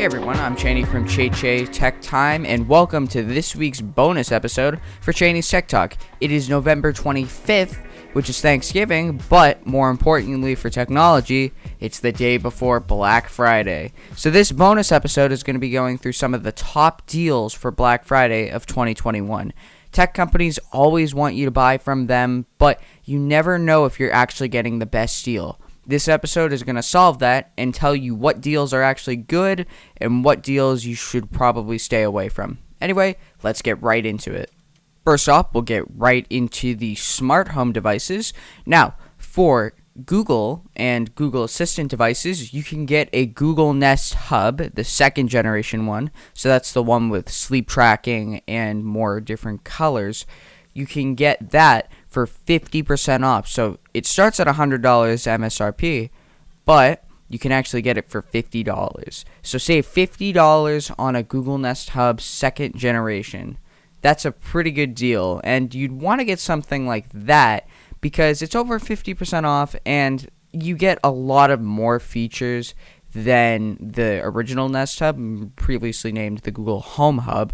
Hey everyone, I'm Cheney from Che Tech Time, and welcome to this week's bonus episode for Cheney's Tech Talk. It is November 25th, which is Thanksgiving, but more importantly for technology, it's the day before Black Friday. So this bonus episode is going to be going through some of the top deals for Black Friday of 2021. Tech companies always want you to buy from them, but you never know if you're actually getting the best deal. This episode is going to solve that and tell you what deals are actually good and what deals you should probably stay away from. Anyway, let's get right into it. First off, we'll get right into the smart home devices. Now, for Google and Google Assistant devices, you can get a Google Nest Hub, the second generation one. So that's the one with sleep tracking and more different colors. You can get that for 50% off. So it starts at $100 MSRP, but you can actually get it for $50. So save $50 on a Google Nest Hub second generation. That's a pretty good deal, and you'd want to get something like that because it's over 50% off and you get a lot of more features than the original Nest Hub, previously named the Google Home Hub.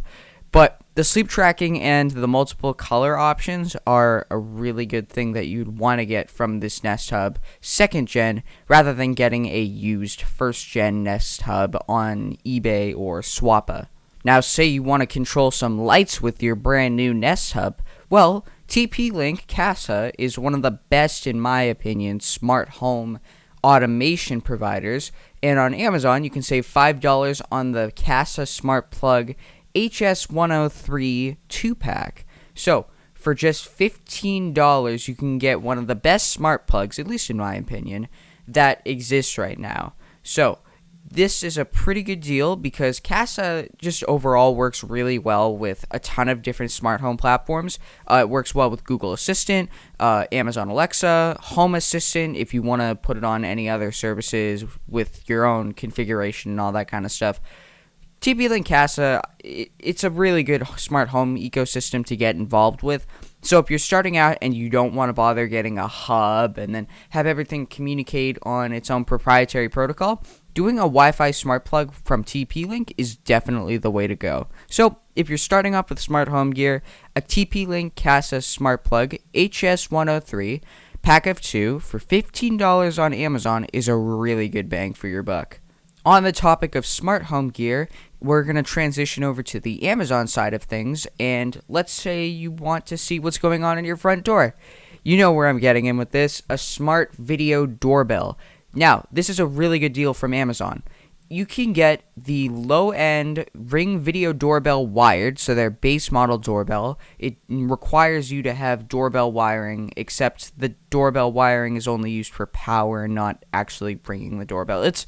But the sleep tracking and the multiple color options are a really good thing that you'd want to get from this Nest Hub second gen rather than getting a used first gen Nest Hub on eBay or Swappa. Now, say you want to control some lights with your brand new Nest Hub. Well, TP-Link Kasa is one of the best, in my opinion, smart home automation providers. And on Amazon, you can save $5 on the Kasa Smart Plug HS103 2-pack. So, for just $15, you can get one of the best smart plugs, at least in my opinion, that exists right now. So, this is a pretty good deal because Kasa just overall works really well with a ton of different smart home platforms. It works well with Google Assistant, Amazon Alexa, Home Assistant, if you want to put it on any other services with your own configuration and all that kind of stuff. TP-Link Kasa, it's a really good smart home ecosystem to get involved with. So if you're starting out and you don't want to bother getting a hub and then have everything communicate on its own proprietary protocol, doing a Wi-Fi smart plug from TP-Link is definitely the way to go. So if you're starting off with smart home gear, a TP-Link Kasa smart plug HS103 pack of 2 for $15 on Amazon is a really good bang for your buck. On the topic of smart home gear, we're going to transition over to the Amazon side of things, and let's say you want to see what's going on in your front door. You know where I'm getting in with this, a smart video doorbell. Now, this is a really good deal from Amazon. You can get the low-end Ring Video Doorbell wired, so their base model doorbell. It requires you to have doorbell wiring, except the doorbell wiring is only used for power and not actually ringing the doorbell. It's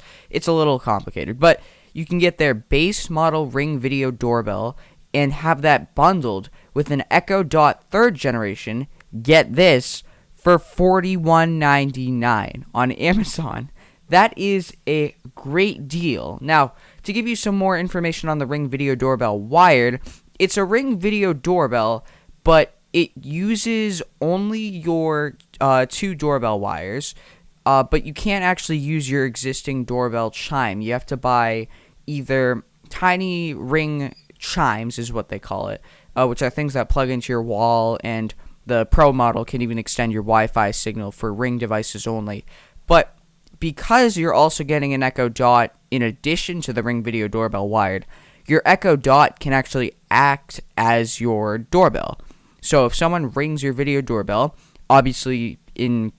a little complicated, but you can get their base model Ring Video Doorbell and have that bundled with an Echo Dot third generation. Get this, for $41.99 on Amazon. That is a great deal. Now, to give you some more information on the Ring Video Doorbell wired, it's a Ring Video Doorbell, but it uses only your 2 doorbell wires, but you can't actually use your existing doorbell chime. You have to buy either tiny Ring chimes, is what they call it, which are things that plug into your wall, and the Pro model can even extend your Wi-Fi signal for Ring devices only. But because you're also getting an Echo Dot in addition to the Ring Video Doorbell wired, your Echo Dot can actually act as your doorbell. So if someone rings your video doorbell, obviously in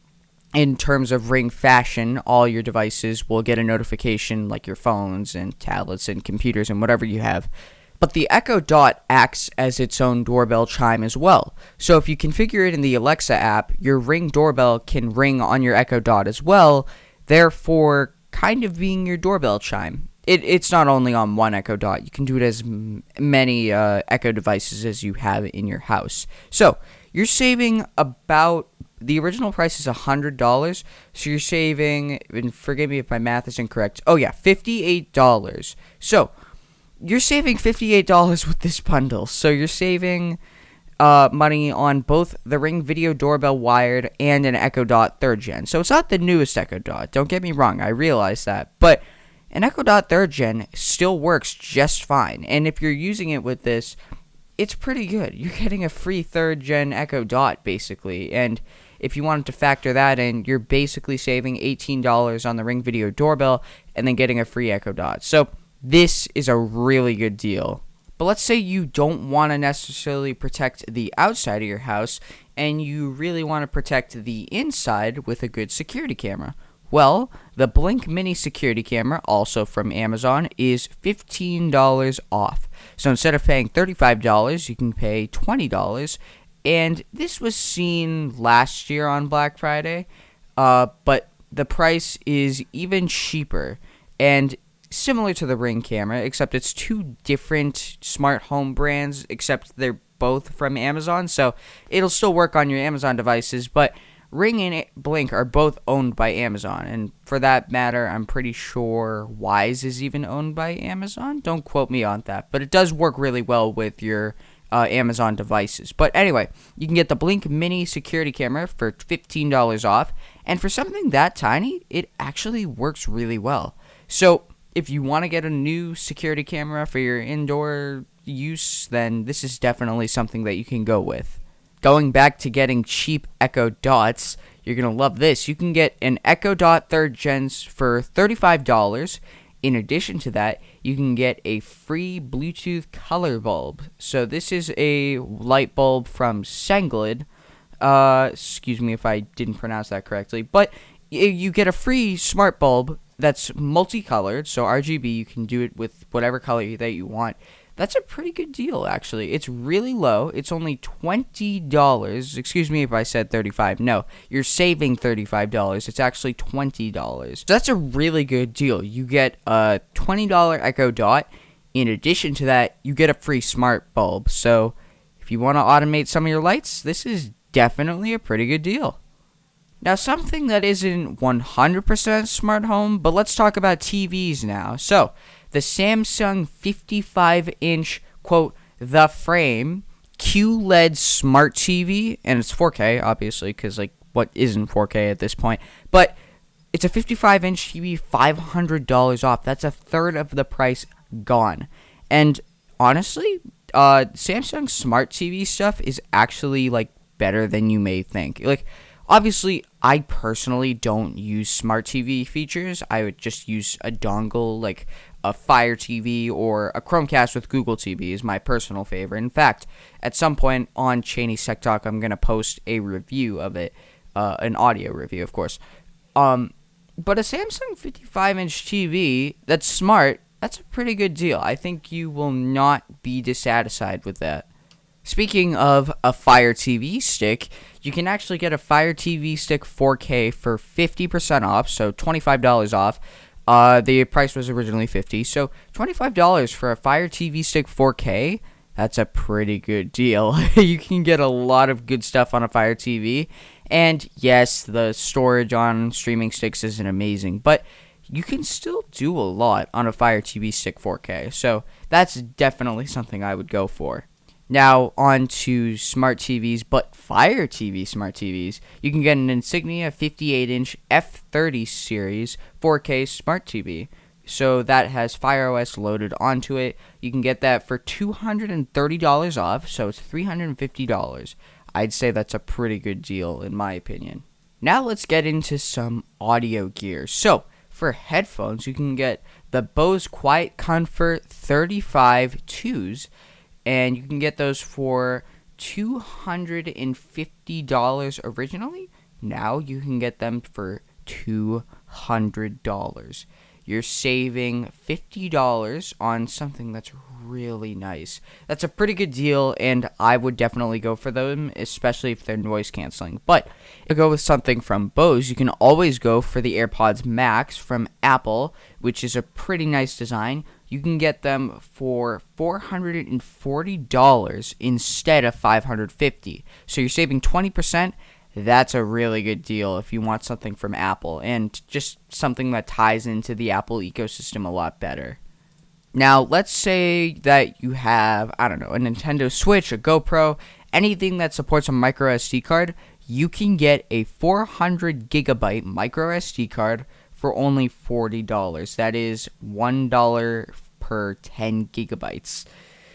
terms of Ring fashion, all your devices will get a notification, like your phones and tablets and computers and whatever you have. But the Echo Dot acts as its own doorbell chime as well. So if you configure it in the Alexa app, your Ring doorbell can ring on your Echo Dot as well, therefore kind of being your doorbell chime. It's not only on one Echo Dot. You can do it as many Echo devices as you have in your house. So you're saving about, the original price is $100. So you're saving, and forgive me if my math is incorrect, $58. So you're saving $58 with this bundle. So you're saving money on both the Ring Video Doorbell wired and an Echo Dot 3rd gen. So it's not the newest Echo Dot. Don't get me wrong. I realize that. But and Echo Dot 3rd Gen still works just fine. And if you're using it with this, it's pretty good. You're getting a free 3rd Gen Echo Dot, basically. And if you wanted to factor that in, you're basically saving $18 on the Ring Video Doorbell and then getting a free Echo Dot. So this is a really good deal. But let's say you don't want to necessarily protect the outside of your house and you really want to protect the inside with a good security camera. Well, the Blink Mini security camera, also from Amazon, is $15 off. So instead of paying $35, you can pay $20. And this was seen last year on Black Friday, but the price is even cheaper and similar to the Ring camera, except it's two different smart home brands, except they're both from Amazon, so it'll still work on your Amazon devices, but Ring and Blink are both owned by Amazon, and for that matter, I'm pretty sure Wyze is even owned by Amazon. Don't quote me on that, but it does work really well with your Amazon devices. But anyway, you can get the Blink Mini security camera for $15 off, and for something that tiny, it actually works really well. So if you want to get a new security camera for your indoor use, then this is definitely something that you can go with. Going back to getting cheap Echo Dots, you're going to love this. You can get an Echo Dot 3rd Gens for $35. In addition to that, you can get a free Bluetooth color bulb. So this is a light bulb from Sengled. Excuse me if I didn't pronounce that correctly. But you get a free smart bulb that's multicolored, so RGB. You can do it with whatever color that you want. That's a pretty good deal, actually. It's really low. It's only $20. Excuse me if I said $35. No, you're saving $35. It's actually $20. So that's a really good deal. You get a $20 Echo Dot. In addition to that, you get a free smart bulb. So if you want to automate some of your lights, this is definitely a pretty good deal. Now, something that isn't 100% smart home, but let's talk about TVs now. So, the Samsung 55-inch, quote, The Frame QLED Smart TV, and it's 4K, obviously, because, like, what isn't 4K at this point? But it's a 55-inch TV, $500 off. That's a third of the price gone. And honestly, Samsung Smart TV stuff is actually, like, better than you may think. Like, obviously, I personally don't use smart TV features. I would just use a dongle, like a Fire TV or a Chromecast with Google TV is my personal favorite. In fact, at some point on Cheney's Tech Talk, I'm going to post a review of it, an audio review, of course. But a Samsung 55-inch TV that's smart, that's a pretty good deal. I think you will not be dissatisfied with that. Speaking of a Fire TV stick, you can actually get a Fire TV stick 4K for 50% off, so $25 off. The price was originally $50, so $25 for a Fire TV stick 4K, that's a pretty good deal. You can get a lot of good stuff on a Fire TV, and yes, the storage on streaming sticks isn't amazing, but you can still do a lot on a Fire TV stick 4K, so that's definitely something I would go for. Now, on to smart TVs, but Fire TV smart TVs. You can get an Insignia 58-inch F30 series 4K smart TV. So that has Fire OS loaded onto it. You can get that for $230 off, so it's $350. I'd say that's a pretty good deal, in my opinion. Now let's get into some audio gear. So, for headphones, you can get the Bose Quiet Comfort 35 2s. And you can get those for $250 originally. Now you can get them for $200. You're saving $50 on something that's really nice. That's a pretty good deal, and I would definitely go for them, especially if they're noise canceling. But if you go with something from Bose, you can always go for the AirPods Max from Apple, which is a pretty nice design. You can get them for $440 instead of $550. So you're saving 20%. That's a really good deal if you want something from Apple and just something that ties into the Apple ecosystem a lot better. Now, let's say that you have, I don't know, a Nintendo Switch, a GoPro, anything that supports a micro SD card. You can get a 400 gigabyte micro SD card for only $40. That is $1 per 10 gigabytes.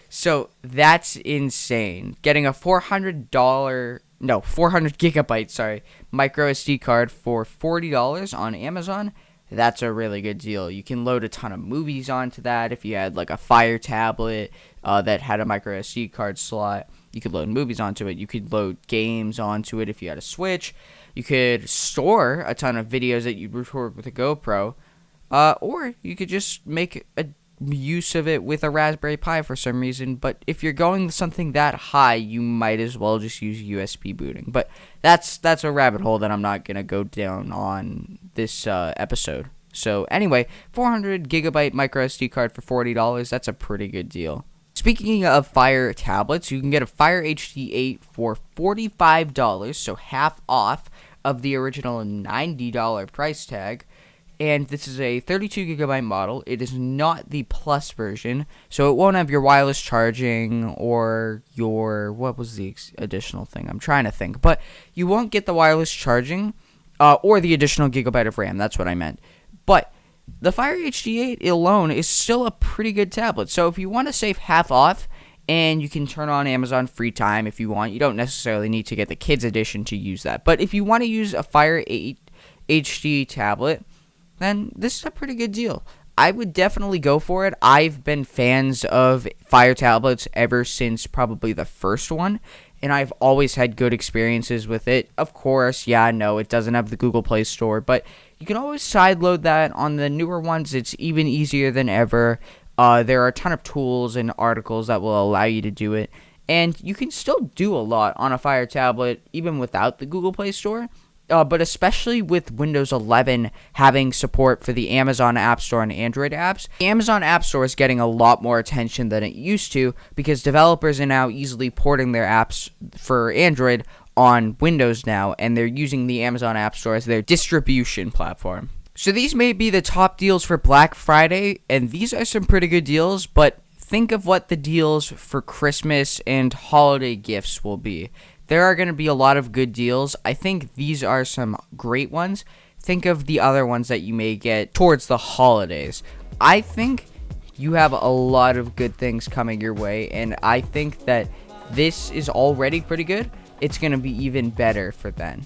So that's insane. Getting a $400 gigabyte, micro SD card for $40 on Amazon. That's a really good deal. You can load a ton of movies onto that. If you had like a Fire tablet that had a micro SD card slot, you could load movies onto it. You could load games onto it if you had a Switch. You could store a ton of videos that you record with a GoPro, or you could just make a use of it with a Raspberry Pi for some reason. But if you're going something that high, you might as well just use USB booting. But that's a rabbit hole that I'm not gonna go down on this episode. So anyway, 400 gigabyte micro SD card for $40. That's a pretty good deal. Speaking of Fire tablets, you can get a Fire HD 8 for $45, so half off of the original $90 price tag. And this is a 32 gigabyte model. It is not the Plus version, so it won't have your wireless charging or your, what was the additional thing? I'm trying to think. But you won't get the wireless charging or the additional gigabyte of RAM. That's what I meant. But the Fire HD 8 alone is still a pretty good tablet. So if you want to save half off, and you can turn on Amazon Free Time if you want. You don't necessarily need to get the kids edition to use that. But if you want to use a Fire 8 HD tablet, then this is a pretty good deal. I would definitely go for it. I've been fans of Fire tablets ever since probably the first one, and I've always had good experiences with it. Of course, no, it doesn't have the Google Play Store, but you can always sideload that. On the newer ones, it's even easier than ever. There are a ton of tools and articles that will allow you to do it, and you can still do a lot on a Fire tablet even without the Google Play Store. But especially with Windows 11 having support for the Amazon App Store and Android apps, the Amazon App Store is getting a lot more attention than it used to because developers are now easily porting their apps for Android on Windows now, and they're using the Amazon App Store as their distribution platform. So these may be the top deals for Black Friday, and these are some pretty good deals, but think of what the deals for Christmas and holiday gifts will be. There are going to be a lot of good deals. I think these are some great ones. Think of the other ones that you may get towards the holidays. I think you have a lot of good things coming your way, and I think that this is already pretty good. It's going to be even better for then.